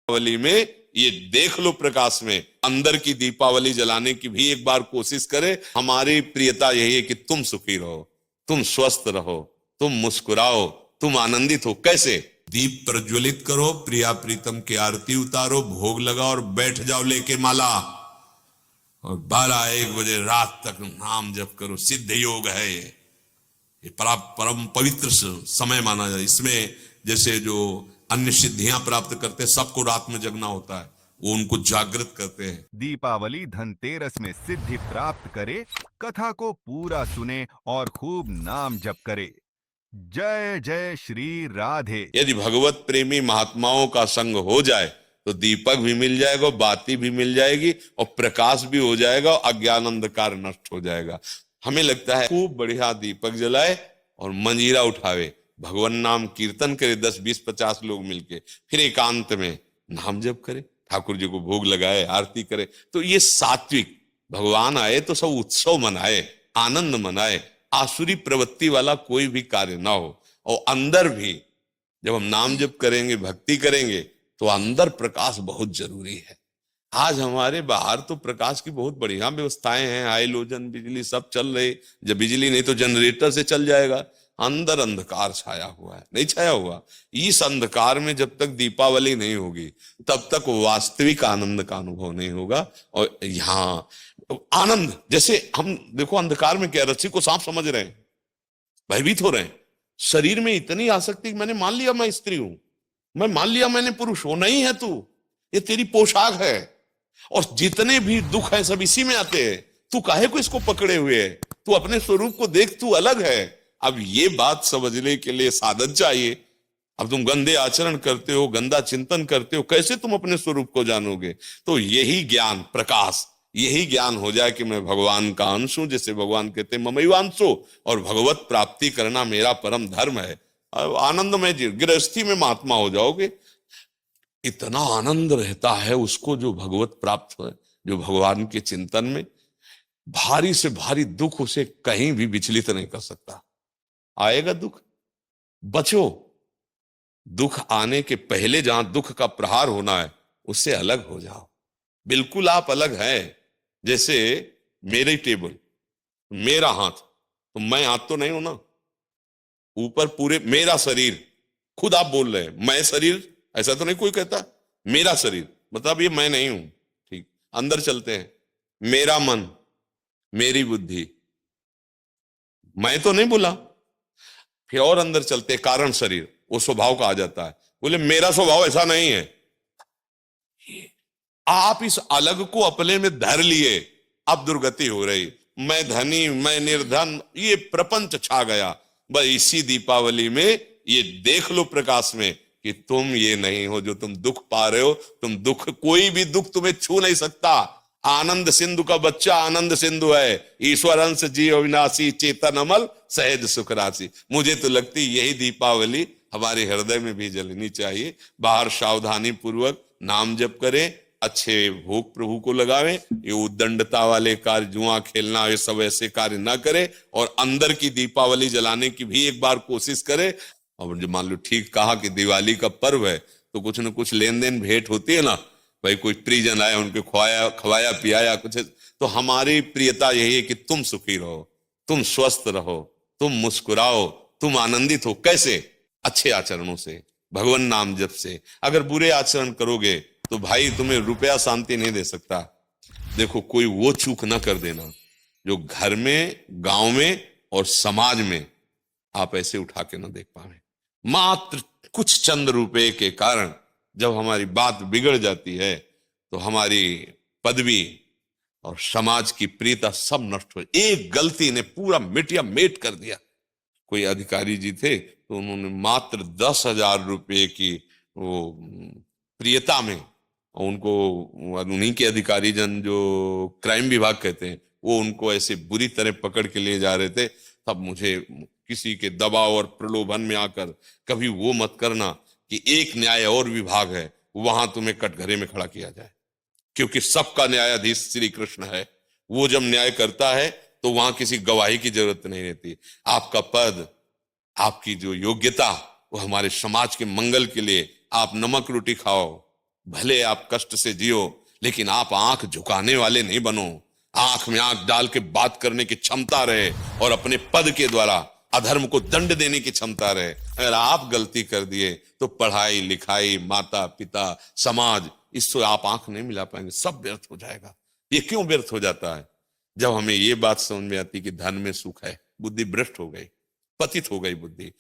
दीपावली में ये देख लो प्रकाश में, अंदर की दीपावली जलाने की भी एक बार कोशिश करें। हमारी प्रियता यही है कि तुम सुखी रहो, तुम स्वस्थ रहो, तुम मुस्कुराओ, तुम आनंदित हो। कैसे? दीप प्रज्वलित करो, प्रिया प्रीतम की आरती उतारो, भोग लगाओ और बैठ जाओ लेके माला, और 12-1 बजे रात तक नाम जप करो। सिद्ध योग है ये परम पवित्र समय माना जाए। इसमें जैसे जो अन्य सिद्धियां प्राप्त करते हैं, सबको रात में जगना होता है, वो उनको जागृत करते हैं। दीपावली धनतेरस में सिद्धि प्राप्त करे, कथा को पूरा सुने और खूब नाम जप करे। जय जय श्री राधे। यदि भगवत प्रेमी महात्माओं का संग हो जाए तो दीपक भी मिल जाएगा, बाती भी मिल जाएगी और प्रकाश भी हो जाएगा, अज्ञान अंधकार नष्ट हो जाएगा। हमें लगता है खूब बढ़िया दीपक जलाए और मंजीरा उठावे, भगवान नाम कीर्तन करे 10, 20, 50 लोग मिलके, फिर एकांत में नाम जप करे, ठाकुर जी को भोग लगाए, आरती करे। तो ये सात्विक, भगवान आए तो सब उत्सव मनाए, आनंद मनाए, आसुरी प्रवृत्ति वाला कोई भी कार्य ना हो। और अंदर भी जब हम नाम जप करेंगे, भक्ति करेंगे, तो अंदर प्रकाश बहुत जरूरी है। आज हमारे बाहर तो प्रकाश की बहुत बढ़िया व्यवस्थाएं हैं, हाइलोजन बिजली सब चल रही, जब बिजली नहीं तो जनरेटर से चल जाएगा। अंदर अंधकार छाया हुआ है, नहीं छाया हुआ। इस अंधकार में जब तक दीपावली नहीं होगी तब तक वास्तविक आनंद का अनुभव नहीं होगा। और यहाँ आनंद, जैसे हम देखो अंधकार में क्या, रस्सी को सांप समझ रहे हैं, भयभीत हो रहे हैं। शरीर में इतनी आसक्ति, मैंने मान लिया मैं स्त्री हूं, मैं मान लिया मैंने पुरुष हूं। नहीं है तू, ये तेरी पोशाक है, और जितने भी दुख हैं सब इसी में आते हैं। तू काहे को इसको पकड़े हुए है? तू अपने स्वरूप को देख, तू अलग है। अब ये बात समझने के लिए साधन चाहिए। अब तुम गंदे आचरण करते हो, गंदा चिंतन करते हो, कैसे तुम अपने स्वरूप को जानोगे? तो यही ज्ञान, प्रकाश, यही ज्ञान हो जाए कि मैं भगवान का अंश हूं, जैसे भगवान कहते हैं ममैवांशो, और भगवत प्राप्ति करना मेरा परम धर्म है। अब आनंदमय गृहस्थी में महात्मा हो जाओगे। इतना आनंद रहता है उसको जो भगवत प्राप्त है, जो भगवान के चिंतन में, भारी से भारी दुख उसे कहीं भी विचलित नहीं कर सकता। आएगा दुख, बचो। दुख आने के पहले जहां दुख का प्रहार होना है उससे अलग हो जाओ। बिल्कुल आप अलग हैं। जैसे मेरी टेबल, मेरा हाथ, तो मैं हाथ तो नहीं हूं ना, ऊपर पूरे मेरा शरीर, खुद आप बोल रहे हैं मैं शरीर, ऐसा तो नहीं कोई कहता। मेरा शरीर मतलब ये मैं नहीं हूं। ठीक, अंदर चलते हैं, मेरा मन, मेरी बुद्धि, मैं तो नहीं बोला। फिर और अंदर चलते, कारण शरीर, वो स्वभाव का आ जाता है। बोले मेरा स्वभाव ऐसा नहीं है। आप इस अलग को अपने में धर लिए, अब दुर्गति हो रही। मैं धनी, मैं निर्धन, ये प्रपंच छा गया। बस इसी दीपावली में ये देख लो प्रकाश में कि तुम ये नहीं हो जो तुम दुख पा रहे हो। तुम दुख, कोई भी दुख तुम्हें छू नहीं सकता। आनंद सिंधु का बच्चा आनंद सिंधु है। ईश्वर अंश जीव अविनाशी, चेतन अमल, सहज सुख राशि। मुझे तो लगती यही दीपावली हमारे हृदय में भी जलनी चाहिए। बाहर सावधानी पूर्वक नाम जप करें, अच्छे भोग प्रभु को लगावें, ये उद्दंडता वाले कार्य, जुआ खेलना, ये सब ऐसे कार्य ना करें। और अंदर की दीपावली जलाने की भी एक बार कोशिश करें। और जो मान लो ठीक कहा कि दिवाली का पर्व है तो कुछ न कुछ लेन देन भेंट होती है ना, भाई कोई परिजन आया, उनके खवाया पियाया कुछ। तो हमारी प्रियता यही है कि तुम सुखी रहो, तुम स्वस्थ रहो, तुम मुस्कुराओ, तुम आनंदित हो। कैसे? अच्छे आचरणों से, भगवान नाम जप से। अगर बुरे आचरण करोगे तो भाई तुम्हें रुपया शांति नहीं दे सकता। देखो कोई वो चूक ना कर देना जो घर में, गांव में और समाज में आप ऐसे उठा के ना देख पावे। मात्र कुछ चंद रुपए के कारण जब हमारी बात बिगड़ जाती है तो हमारी पदवी और समाज की प्रियता सब नष्ट हो। एक गलती ने पूरा मिटिया मेट कर दिया। कोई अधिकारी जी थे तो उन्होंने मात्र 10,000 रुपए की वो प्रियता में, उनको उन्हीं के अधिकारी जन जो क्राइम विभाग कहते हैं, वो उनको ऐसे बुरी तरह पकड़ के ले जा रहे थे। तब मुझे किसी के दबाव और प्रलोभन में आकर, कभी वो मत करना कि एक न्याय और विभाग है वहां तुम्हें कटघरे में खड़ा किया जाए, क्योंकि सबका न्यायाधीश श्री कृष्ण है। वो जब न्याय करता है तो वहां किसी गवाही की जरूरत नहीं रहती। आपका पद, आपकी जो योग्यता, वो हमारे समाज के मंगल के लिए। आप नमक रोटी खाओ, भले आप कष्ट से जियो, लेकिन आप आंख झुकाने वाले नहीं बनो। आंख में आंख डाल के बात करने की क्षमता रहे और अपने पद के द्वारा अधर्म को दंड देने की क्षमता रहे। अगर आप गलती कर दिए तो पढ़ाई लिखाई, माता पिता, समाज, इससे आप आंख नहीं मिला पाएंगे, सब व्यर्थ हो जाएगा। ये क्यों व्यर्थ हो जाता है? जब हमें ये बात समझ में आती कि धन में सुख है, बुद्धि भ्रष्ट हो गई, पतित हो गई बुद्धि।